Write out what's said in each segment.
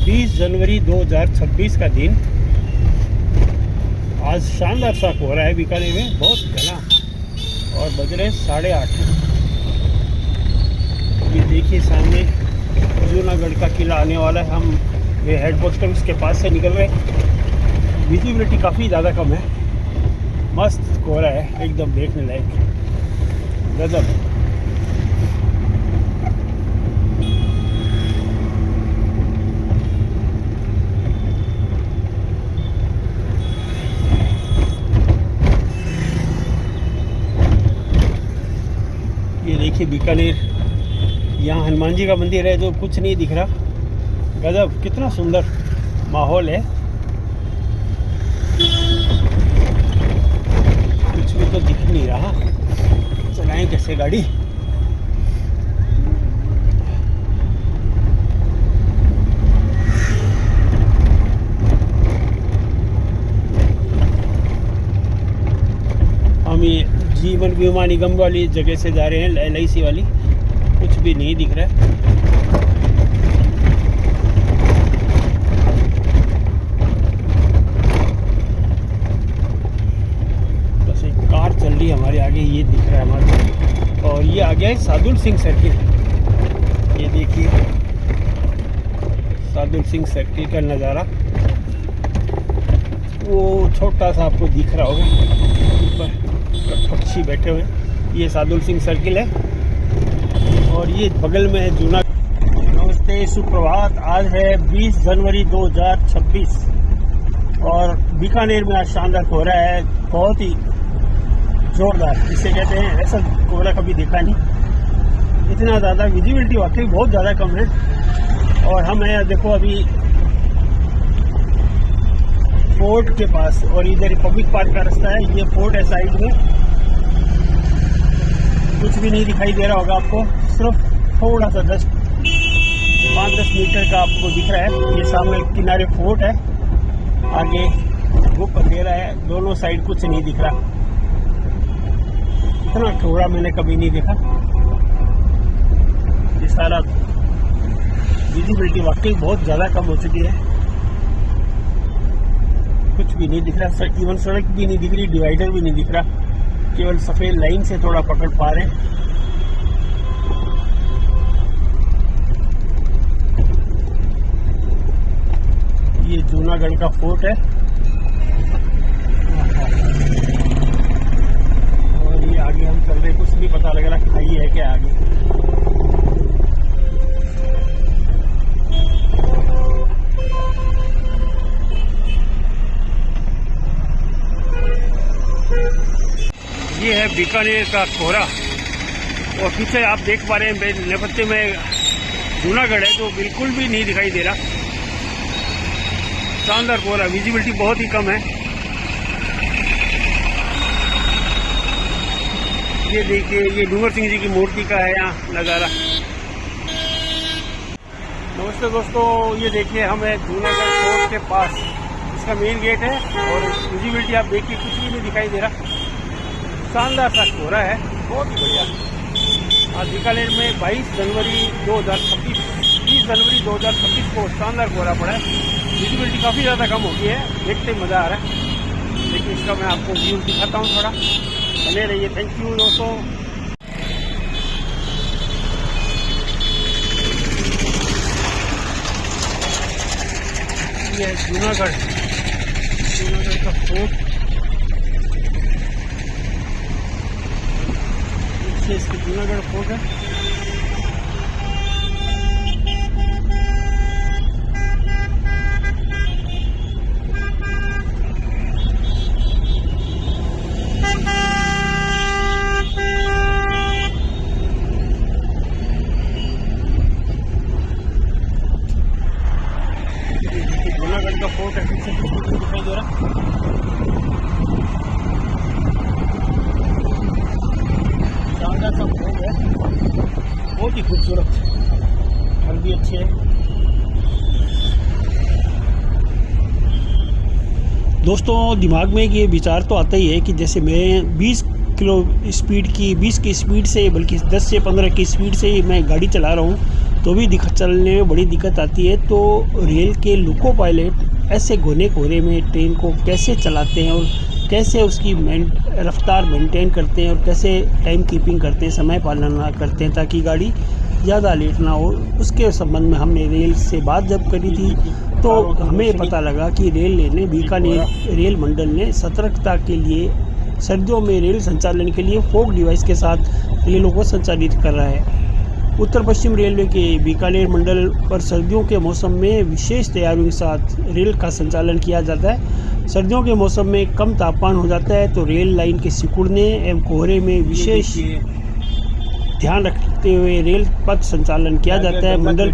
20 जनवरी 2026 का दिन। आज शानदार सा कोहरा है बीकानेर में, बहुत घना, और बज रहे 8:30। ये देखिए सामने जूनागढ़ का किला आने वाला है। हम ये हेड पोस्ट ऑफिस के पास से निकल रहे हैं। विजिबिलिटी काफ़ी ज़्यादा कम है। मस्त कोहरा है, एकदम देखने लायक, गजब। ये देखिए बीकानेर, यहाँ हनुमान जी का मंदिर है जो कुछ नहीं दिख रहा। गजब, कितना सुंदर माहौल है। कुछ भी तो दिख नहीं रहा, चलाएं कैसे गाड़ी। हम ये जीवन बीमा निगम वाली जगह से जा रहे हैं, LIC वाली। कुछ भी नहीं दिख रहा है। बस एक कार चल रही है हमारे आगे, ये दिख रहा है हमारे। और ये आ गया है सादुल सिंह सर्किल। ये देखिए सादुल सिंह सर्किल का नज़ारा, वो छोटा सा आपको दिख रहा होगा ऊपर, पक्षी बैठे हुए। ये सादुल सिंह सर्किल है और ये बगल में है जूनागढ़। नमस्ते, सुप्रभात। आज है 20 जनवरी 2026 और बीकानेर में आज शानदार कोहरा है, बहुत ही जोरदार जिसे कहते हैं। ऐसा कोहरा कभी देखा नहीं, इतना ज़्यादा। विजिबिलिटी वाकई बहुत ज़्यादा कम है। और हम हैं, देखो, अभी फोर्ट के पास, और इधर पब्लिक पार्क का रास्ता है। ये फोर्ट है साइड में। कुछ भी नहीं दिखाई दे रहा होगा आपको, सिर्फ थोड़ा सा 5-10 मीटर का आपको दिख रहा है। ये सामने किनारे फोर्ट है, आगे धूप अंधेरा है, दोनों साइड कुछ नहीं दिख रहा। इतना कोहरा मैंने कभी नहीं देखा। ये सारा विजिबिलिटी वाकई बहुत ज़्यादा कम हो चुकी है। कुछ भी नहीं दिख रहा, इवन सड़क भी नहीं दिख रही, डिवाइडर भी नहीं दिख रहा। केवल सफ़ेद लाइन से थोड़ा पकड़ पा रहे हैं। ये जूनागढ़ का फोर्ट है और ये आगे हम चल रहे, कुछ नहीं पता लग रहा खाई है क्या आगे। ये है बीकानेर का कोहरा और पीछे आप देख पा रहे हैं नेपथ्य में जूनागढ़ है जो बिल्कुल भी नहीं दिखाई दे रहा। शानदार कोहरा, विजिबिलिटी बहुत ही कम है। ये देखिए, ये डूंगर सिंह जी की मूर्ति का है यहाँ नज़ारा। नमस्ते दोस्तों, ये देखिए हम है जूनागढ़ फोर्ट के पास। इसका मेन गेट है और विजिबिलिटी आप देखिए कुछ भी नहीं दिखाई दे रहा। शानदार सा कोहरा है, बहुत ही बढ़िया। आज बीकानेर में 20 जनवरी 2026 को शानदार कोहरा पड़ा है। विजिबिलिटी काफ़ी ज़्यादा कम हो गई है, देखते ही मज़ा आ रहा है। लेकिन इसका मैं आपको व्यू दिखाता हूँ, थोड़ा बने रहिए। थैंक यू दोस्तों। ये जूनागढ़ का फोर्ट, इसके जूनागढ़ फोर्ट है। जूनागढ़ का फोर्ट है, पीछे कुछ दिखाई दे रहा। शानदार सा फोर्ट है, बहुत ही खूबसूरत, घर भी अच्छे है। दोस्तों, दिमाग में ये विचार तो आता ही है कि जैसे मैं 20 की स्पीड से, बल्कि 10 से 15 की स्पीड से मैं गाड़ी चला रहा हूँ तो भी चलने में बड़ी दिक्कत आती है। तो रेल के लोको पायलट ऐसे घने कोहरे में ट्रेन को कैसे चलाते हैं और कैसे उसकी रफ्तार मेंटेन करते हैं और कैसे टाइम कीपिंग करते हैं, समय पालना करते हैं ताकि गाड़ी ज़्यादा लेट ना हो, उसके संबंध में हमने रेल से बात जब करी थी तो हमें पता लगा कि बीकानेर रेल मंडल ने सतर्कता के लिए सर्दियों में रेल संचालन के लिए फॉग डिवाइस के साथ रेलों को संचालित कर रहा है। उत्तर पश्चिम रेलवे के बीकानेर मंडल पर सर्दियों के मौसम में विशेष तैयारियों के साथ रेल का संचालन किया जाता है। सर्दियों के मौसम में कम तापमान हो जाता है तो रेल लाइन के सिकुड़ने एवं कोहरे में विशेष ध्यान रखते हुए रेल पथ संचालन किया जाता है। मंडल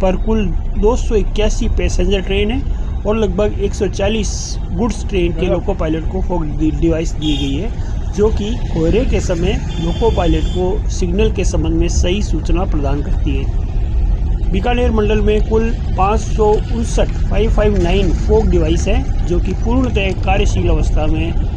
पर कुल 281 पैसेंजर ट्रेन है और लगभग 140 गुड्स ट्रेन के लोको पायलट को फॉग डिवाइस दी गई है, जो कि कोहरे के समय लोको पायलट को सिग्नल के संबंध में सही सूचना प्रदान करती है। बीकानेर मंडल में कुल 559 फॉग डिवाइस है जो कि पूर्णतः कार्यशील अवस्था में है।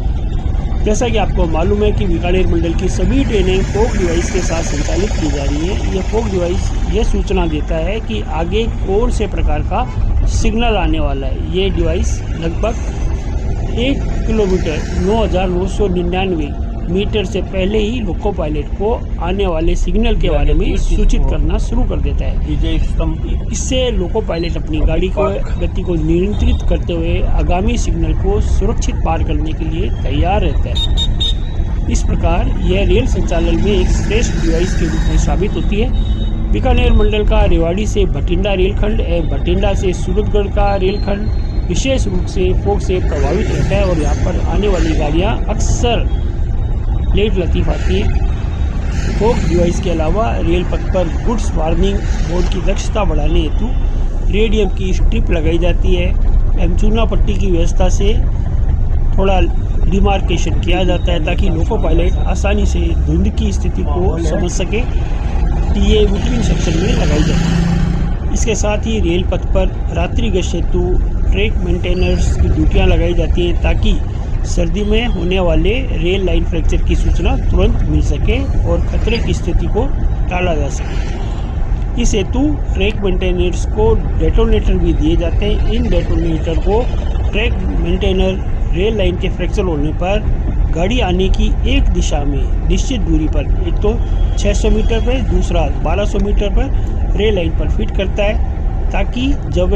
जैसा कि आपको मालूम है कि बीकानेर मंडल की सभी ट्रेनें फॉग डिवाइस के साथ संचालित की जा रही हैं। यह फॉग डिवाइस यह सूचना देता है कि आगे कौन से प्रकार का सिग्नल आने वाला है। ये डिवाइस लगभग 1 किलोमीटर 9,999 मीटर से पहले ही लोको पायलट को आने वाले सिग्नल के बारे में सूचित करना शुरू कर देता है। इससे लोको पायलट अपनी गाड़ी को गति को नियंत्रित करते हुए आगामी सिग्नल को सुरक्षित पार करने के लिए तैयार रहता है। इस प्रकार यह रेल संचालन में एक श्रेष्ठ डिवाइस के रूप में साबित होती है। बीकानेर मंडल का रेवाड़ी से भटिंडा रेलखंड एवं भटिंडा से सूरतगढ़ का रेलखंड विशेष रूप से फॉग से प्रभावित रहता है और यहाँ पर आने वाली गाड़ियाँ अक्सर लेट लतीफ़ आती है। फॉग डिवाइस के अलावा रेल पथ पर गुड्स वार्निंग बोर्ड की दक्षता बढ़ाने हेतु रेडियम की स्ट्रिप लगाई जाती है एवं चूना पट्टी की व्यवस्था से थोड़ा डिमार्केशन किया जाता है ताकि लोको पायलट आसानी से धुंध की स्थिति को समझ सके। ये विटरिंग सेक्शन में लगाई जाती है। इसके साथ ही रेल पथ पर रात्रि गश्त हेतु ट्रैक मेंटेनर्स की ड्यूटियाँ लगाई जाती हैं ताकि सर्दी में होने वाले रेल लाइन फ्रैक्चर की सूचना तुरंत मिल सके और खतरे की स्थिति को टाला जा सके। इस हेतु ट्रैक मेंटेनर्स को डेटोनेटर भी दिए जाते हैं। इन डेटोनेटर को ट्रैक मेंटेनर रेल लाइन के फ्रैक्चर होने पर गाड़ी आने की एक दिशा में निश्चित दूरी पर, एक तो 600 मीटर पर, दूसरा 1200 मीटर पर रेल लाइन पर फिट करता है ताकि जब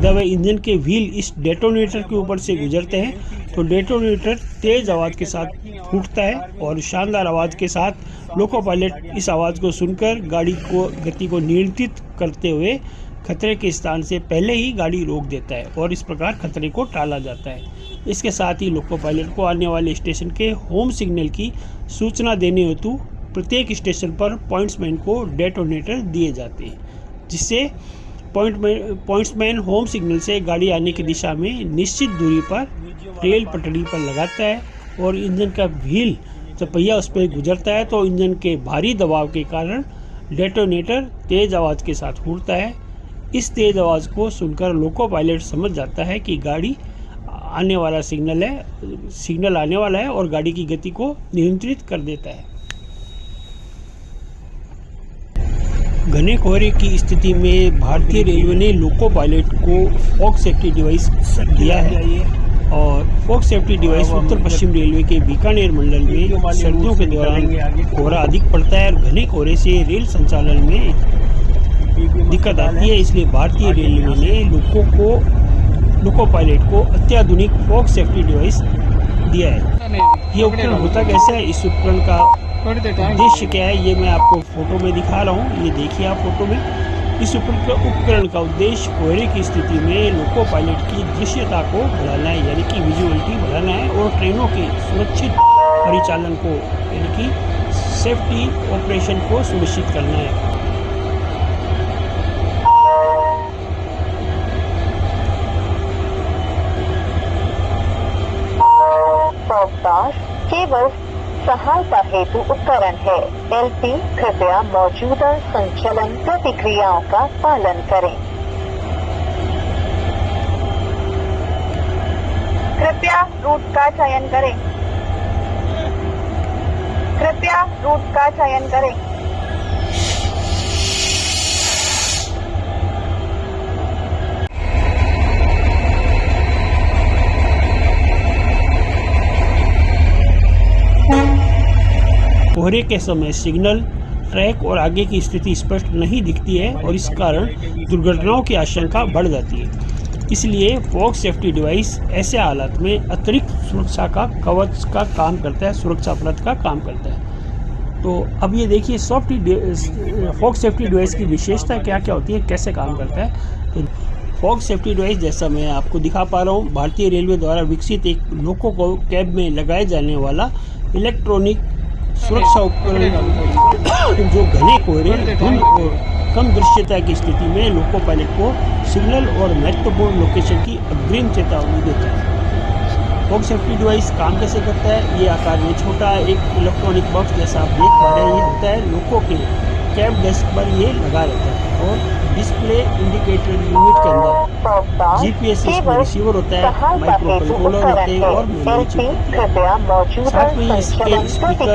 वह इंजन के व्हील इस डेटोनेटर के ऊपर से गुजरते हैं तो डेटोनेटर तेज आवाज़ के साथ फूटता है और शानदार आवाज़ के साथ लोको पायलट इस आवाज़ को सुनकर गाड़ी को गति को नियंत्रित करते हुए खतरे के स्थान से पहले ही गाड़ी रोक देता है और इस प्रकार खतरे को टाला जाता है। इसके साथ ही लोको पायलट को आने वाले स्टेशन के होम सिग्नल की सूचना देने हेतु प्रत्येक स्टेशन पर पॉइंट्समैन को डेटोनेटर दिए जाते हैं, जिससे पॉइंट्समैन होम सिग्नल से गाड़ी आने की दिशा में निश्चित दूरी पर रेल पटड़ी पर लगाता है और इंजन का व्हील जब पहिया उस पर गुजरता है तो इंजन के भारी दबाव के कारण डेटोनेटर तेज आवाज़ के साथ फूटता है। इस तेज आवाज़ को सुनकर लोको पायलट समझ जाता है कि गाड़ी आने वाला सिग्नल आने वाला है और गाड़ी की गति को नियंत्रित कर देता है। घने कोहरे की स्थिति में भारतीय रेलवे ने लोको पायलट को फॉग सेफ्टी डिवाइस दिया है और फॉग सेफ्टी डिवाइस उत्तर पश्चिम रेलवे के बीकानेर मंडल में सर्दियों के दौरान कोहरा अधिक पड़ता है और घने कोहरे से रेल संचालन में दिक्कत आती है। इसलिए भारतीय रेलवे ने लोको पायलट को अत्याधुनिक फॉग सेफ्टी डिवाइस दिया है। ये उपकरण होता कैसा है, इस उपकरण का उद्देश्य क्या है, ये मैं आपको फोटो में दिखा रहा हूँ। ये देखिए आप फोटो में। इस उपकरण का उद्देश्य कोहरे की स्थिति में लोको पायलट की दृश्यता को बढ़ाना है, यानी कि विजुअलिटी बढ़ाना है और ट्रेनों के सुरक्षित परिचालन को, यानी कि सेफ्टी ऑपरेशन को सुनिश्चित करना है। केवल सहायता हेतु उपकरण है। एलपी कृपया मौजूदा संचालन प्रतिक्रियाओं का पालन करें। कृपया रूट का चयन करें। कृपया रूट का चयन करें। कोहरे के समय सिग्नल, ट्रैक और आगे की स्थिति स्पष्ट नहीं दिखती है और इस कारण दुर्घटनाओं की आशंका बढ़ जाती है। इसलिए फॉग सेफ्टी डिवाइस ऐसे हालात में अतिरिक्त सुरक्षा का कवच का काम करता है, सुरक्षा परत का काम करता है। तो अब ये देखिए फॉग सेफ्टी डिवाइस की विशेषता क्या क्या होती है, कैसे काम करता है। तो फॉग सेफ्टी डिवाइस जैसा मैं आपको दिखा पा रहा हूँ, भारतीय रेलवे द्वारा विकसित एक लोगों को कैब में लगाए जाने वाला इलेक्ट्रॉनिक सुरक्षा उपकरण जो घने कोहरे, धुंध और कम दृश्यता की स्थिति में लोको पायलट को सिग्नल और महत्वपूर्ण लोकेशन की अग्रिम चेतावनी देता है। फॉग सेफ्टी डिवाइस काम कैसे करता है? ये आकार में छोटा एक इलेक्ट्रॉनिक बॉक्स जैसा आप देख पा रहे हैं, ये होता है लोको के कैब डेस्क पर ये लगा रहता है और डिस्प्ले इंडिकेटर यूनिट के अंदर जीपीएस इसमें रिसीवर होता है, माइक्रो कंट्रोलर होते हैं और मेमोरी चिप होती है। साथ में इसके स्पीकर,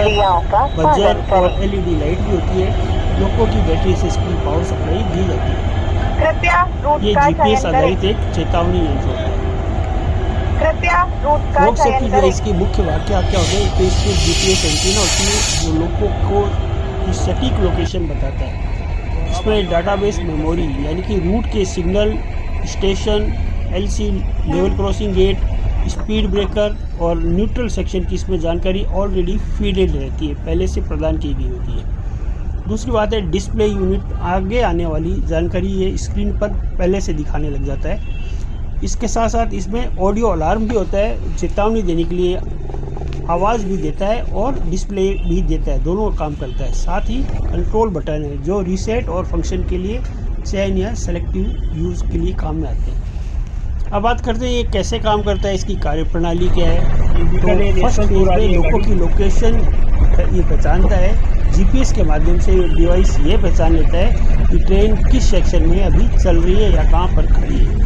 बजर और एलईडी लाइट भी होती है। लोको की बैटरी से इसकी पावर सप्लाई दी जाती है। ये जीपीएस आधारित एक चेतावनी यंत्र होता है। फॉग सेफ्टी डिवाइस की मुख्य वाक्य क्या होते हैं? तो इसमें जीपीएस एंटीना होती है जो लोगों को सटीक लोकेशन बताता है। इसमें डाटाबेस मेमोरी यानी कि रूट के signal, station, LC, level crossing gate, speed breaker और न्यूट्रल सेक्शन की इसमें जानकारी ऑलरेडी फीडेड रहती है, पहले से प्रदान की गई होती है। दूसरी बात है डिस्प्ले यूनिट, आगे आने वाली जानकारी ये स्क्रीन पर पहले से दिखाने लग जाता है। इसके साथ साथ इसमें ऑडियो अलार्म भी होता है, चेतावनी देने के लिए आवाज़ भी देता है और डिस्प्ले भी देता है, दोनों काम करता है। साथ ही कंट्रोल बटन है जो रीसेट और फंक्शन के लिए चयन या सेलेक्टिव यूज़ के लिए काम में आते हैं। अब बात करते हैं ये कैसे काम करता है, इसकी कार्यप्रणाली क्या है। तो फर्स्ट फेज में लोगों की लोकेशन ये पहचानता है। जीपीएस के माध्यम से डिवाइस ये पहचान लेता है कि ट्रेन किस सेक्शन में अभी चल रही है या कहाँ पर खड़ी है।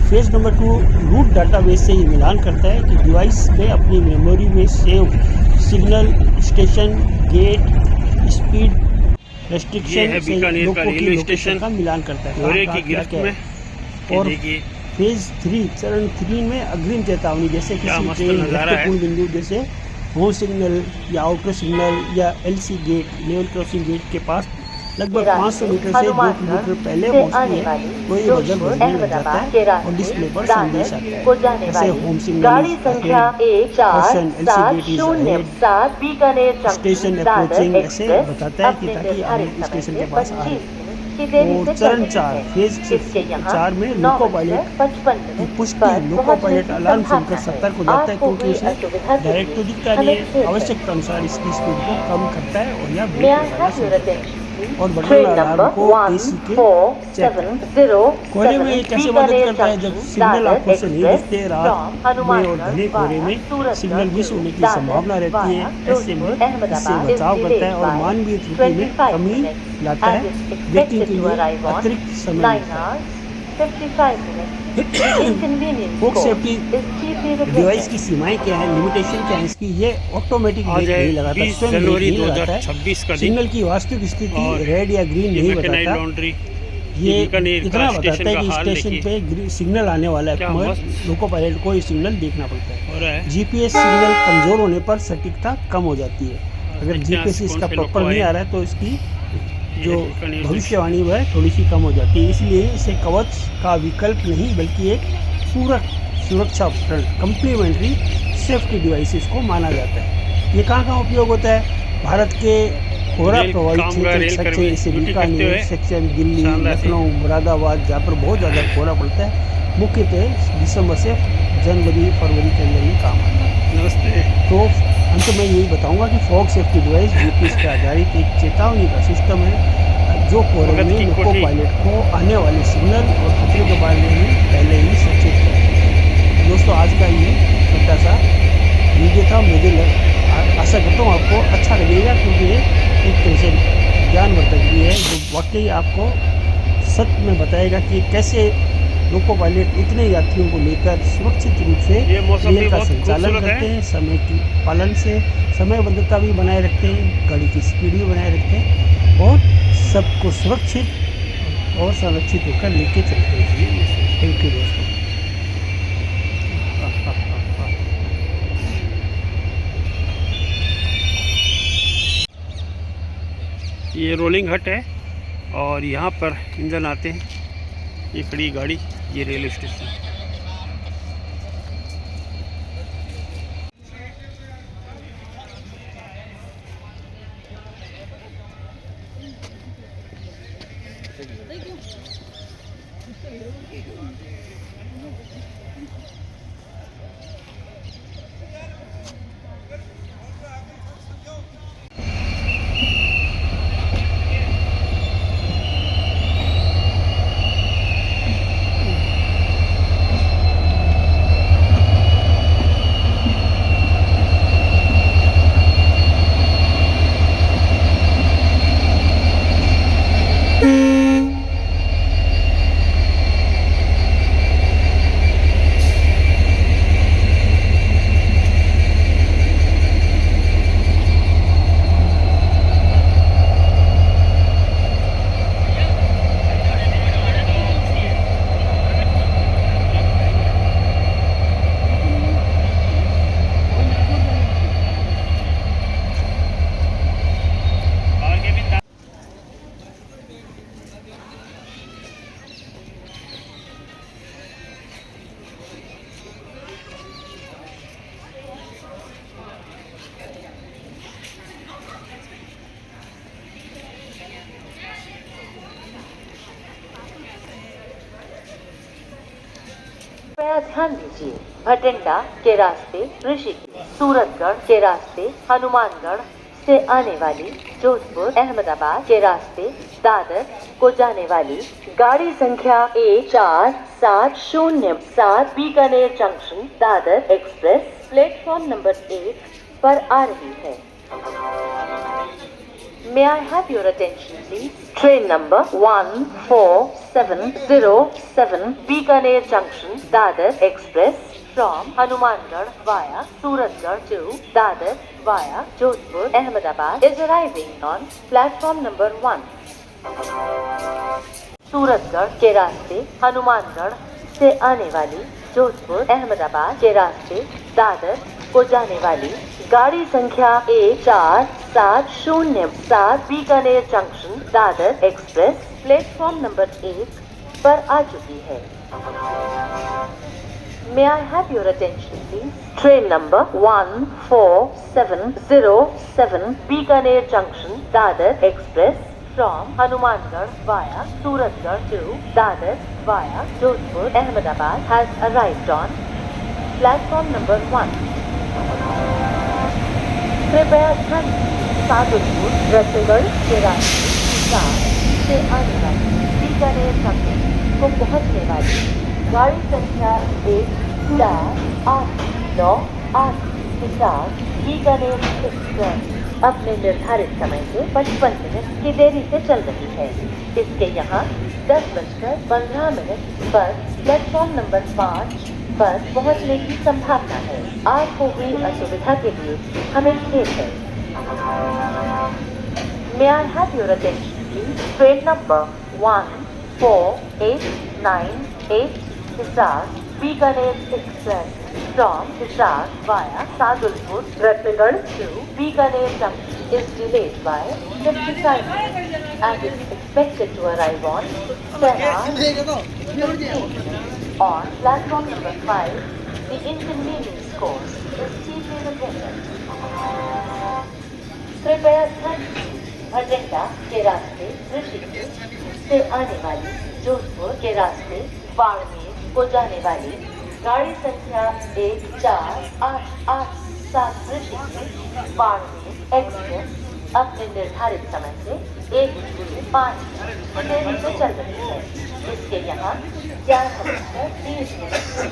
फेज नंबर 2 रूट डाटाबेस से ये मिलान करता है कि डिवाइस में अपनी मेमोरी में save signal, station, gate, speed restriction से लोगों की लोकेशन का मिलान करता है। और फेज 3 चरण 3 में अग्रिम चेतावनी जैसे किसी ट्रेन महत्वपूर्ण बिंदु जैसे होम सिग्नल या आउटर सिग्नल या LC gate, level crossing gate के पास लगभग 500 मीटर से 2 किलोमीटर पहले पहुंचती है तो ये बजर बजने लग जाता है और डिस्प्ले पर संदेश आता है। जैसे होम सिग्नल, स्टेशन अप्रोचिंग ऐसे बताता है कि ताकि आप स्टेशन के पास आए। और चरण 4 फेज 4 में लोको पायलट की पुष्टि, लोको पायलट अलार्म सुनकर सतर्क हो जाता है क्योंकि उसे डायरेक्ट तो दिखता नहीं है, आवश्यकता अनुसार इसकी स्पीड को कम करता है और यह ब्रेक लगाना शुरू करता है। और बटन अलार्म को एसी के कोहरे में कैसे मदद करता है? जब सिग्नल आंखों से नहीं दिखते, रात में और घने कोहरे में सिग्नल मिस होने की संभावना रहती है, ऐसे में इससे बचाव करता है और मानवीय त्रुटि में कमी लाता है। व्यक्ति के लिए अतिरिक्त समय फॉग सेफ्टी डिवाइस की सीमाएं क्या है, लिमिटेशन क्या है इसकी? ये ऑटोमेटिक ब्रेक नहीं लगाता, जनवरी 2026 का सिग्नल की वास्तविक स्थिति रेड या ग्रीन नहीं बताता। ये इतना बताता है कि स्टेशन पे सिग्नल आने वाला है, लोको पायलट को ये सिग्नल देखना पड़ता है। जीपीएस सिग्नल कमजोर होने पर सटीकता कम हो जाती है। अगर जीपीएस इसका प्रॉपर नहीं आ रहा है तो इसकी जो भविष्यवाणी वह थोड़ी सी कम हो जाती है। इसलिए इसे कवच का विकल्प नहीं बल्कि एक पूरक सुरक्षा उपकरण, कंप्लीमेंट्री सेफ्टी डिवाइसेस को माना जाता है। ये कहाँ उपयोग होता है? भारत के कोहरा प्रभावित क्षेत्र सेक्शन जैसे बीकानेर सेक्शन, दिल्ली, लखनऊ, मुरादाबाद, जहाँ पर बहुत ज़्यादा कोहरा पड़ता है, मुख्यतः दिसंबर से जनवरी फरवरी के अंदर ये काम आता है। नमस्ते। तो अंत में यही बताऊंगा कि फॉग सेफ्टी डिवाइस जीपीएस पर आधारित एक चेतावनी का सिस्टम है जो कोहरे में लोको पायलट को आने वाले सिग्नल और खतरे के बारे में पहले ही सचेत करें। दोस्तों आज का ये छोटा सा वीडियो था, मुझे आशा करता हूँ आपको अच्छा लगेगा क्योंकि ये एक तरह से ज्ञानवर्धक भी है जो वाकई आपको सच में बताएगा कि कैसे लोको पायलट इतने यात्रियों को लेकर सुरक्षित रूप से रेल का संचालन करते हैं, समय की पालन से समयबद्धता भी बनाए रखते हैं, गाड़ी की स्पीड भी बनाए रखते हैं और सबको सुरक्षित और संरक्षित होकर लेके चलते हैं। थैंक यू दोस्तों। ये रोलिंग हट है और यहाँ पर इंजन आते हैं। ये खड़ी गाड़ी, ये रेलवे स्टेशन। कृपया ध्यान दीजिए, भटिंडा के रास्ते ऋषिकेश, सूरतगढ़ के रास्ते हनुमानगढ़ से आने वाली जोधपुर अहमदाबाद के रास्ते दादर को जाने वाली गाड़ी संख्या 1470 Bikaner junction Dadar express platform number 1 पर आ रही है। May I have your attention, please? Train number 14707 Bikaner Junction, Dadar Express from Hanumangarh via Suratgarh to Dadar via Jodhpur, Ahmedabad is arriving on platform number 1. Suratgarh के रास्ते हनुमानगढ़ से आने वाली जोधपुर अहमदाबाद के रास्ते दादर को जाने वाली गाड़ी संख्या 1470 Bikaner junction Dadar express platform number 1 पर आ चुकी है। May I have your attention, please? Train number 14707 Bikaner Junction Dadar Express from Hanumangarh via Suratgarh to Dadar via Jodhpur, Ahmedabad has arrived on platform number 1. कृपया ध्यान सादुलपुर रतनगढ़ के रास्ते से आने वाली बीकानेर जंक्शन को पहुंचने वाली गाड़ी संख्या 1489 के साथ बीकानेर एक्सप्रेस अपने निर्धारित समय से 55 मिनट की देरी से चल रही है। इसके यहाँ 10:15 पर प्लेटफॉर्म नंबर 5 पर पहुंचने की संभावना है। आपको हुई असुविधा के लिए हमें खेद है। May I have your attention, please? Train number 14898 Hisar Bikaner Express from Hisar via Sadulpur Ratnagarh to Bikaner Junction is delayed by 55 minutes and is expected to arrive on 10 hours. On platform number 5, the inconvenience caused is chiefly regretted. कृपया ध्यान दीजिए, भटिंडा के रास्ते ऋषिकेश से आने वाली जोधपुर के रास्ते बाड़मेर को जाने वाली गाड़ी संख्या 1488 ऋषिकेश बाड़मेर एक्सप्रेस अपने निर्धारित समय से 1:05 देरी से चल रही है। इसके यहाँ 11:30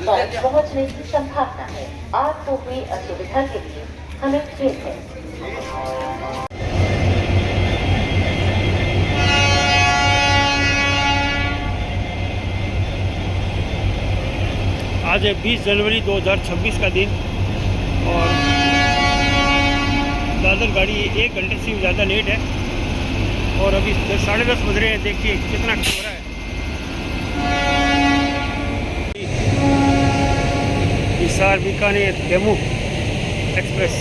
पर पहुँचने की संभावना है। आपको हुई असुविधा के लिए हमें खेद है। आज है 20 जनवरी 2026 का दिन और दादर गाड़ी 1 घंटे से ज़्यादा लेट है और अभी 10:30 बज रहे हैं। देखिए कितना कोहरा है। हिसार बीकानेर डेमू एक्सप्रेस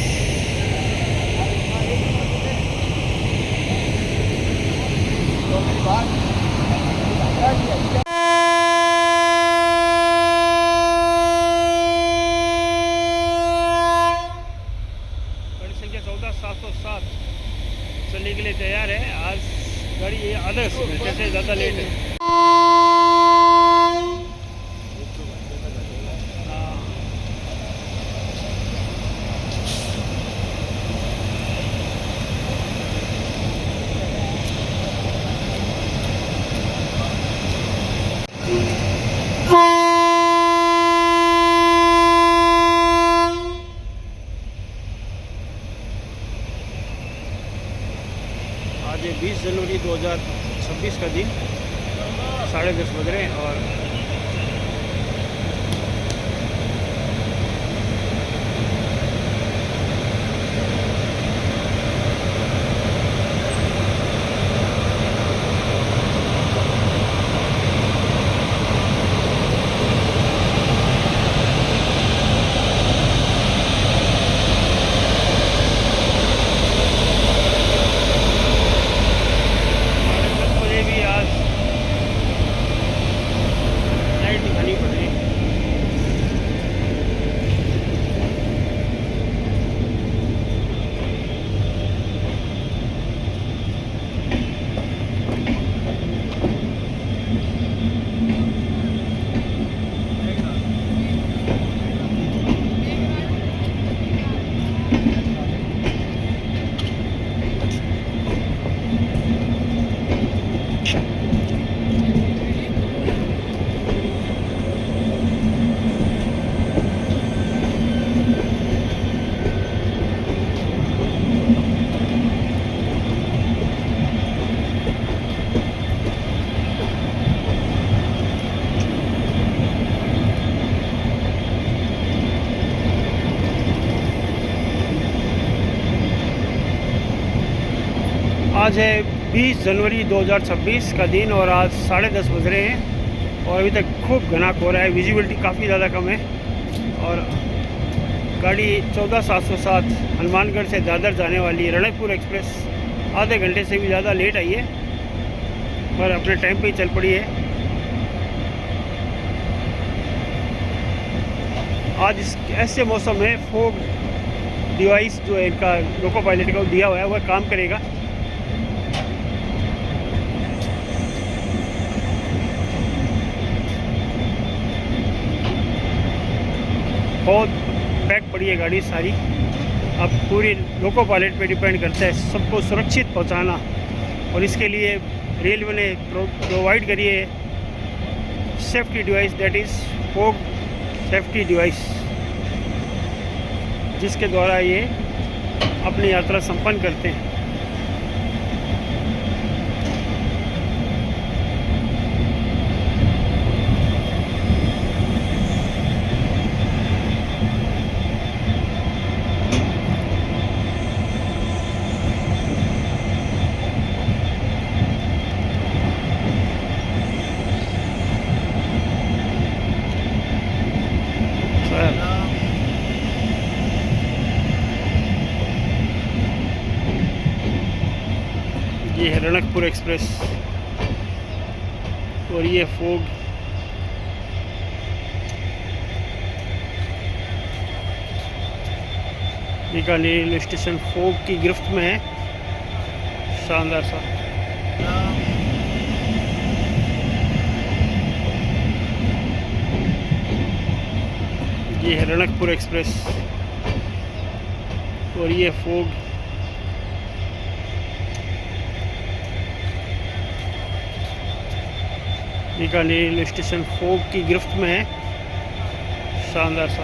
गाड़ी संख्या 14707 चलने के लिए तैयार है। आज गाड़ी आधे घंटे से ज़्यादा लेट है। आज 20 जनवरी 2026 का दिन 10:30 बज रहे हैं और आज है 20 जनवरी 2026 का दिन और आज 10:30 बज रहे हैं और अभी तक खूब घना कोहरा है। विजिबिलिटी काफ़ी ज़्यादा कम है और गाड़ी 14707 हनुमानगढ़ से दादर जाने वाली है। रणकपुर एक्सप्रेस आधे घंटे से भी ज़्यादा लेट आई है पर अपने टाइम पे ही चल पड़ी है। आज इस ऐसे मौसम में फोग डिवाइस जो है इनका लोको पायलट का दिया हुआ है वह काम करेगा। बहुत पैक पड़ी है गाड़ी सारी। अब पूरी लोको पायलट पे डिपेंड करता है सबको सुरक्षित पहुंचाना और इसके लिए रेलवे ने प्रोवाइड करी है safety device, that is fog safety device, जिसके द्वारा ये अपनी यात्रा संपन्न करते हैं। ये है रणकपुर एक्सप्रेस और ये fog Bikaner railway station fog की गिरफ्त में है। शानदार सा ये है रणकपुर एक्सप्रेस और ये fog Bikaner railway station fog की गिरफ्त में है। शानदार सा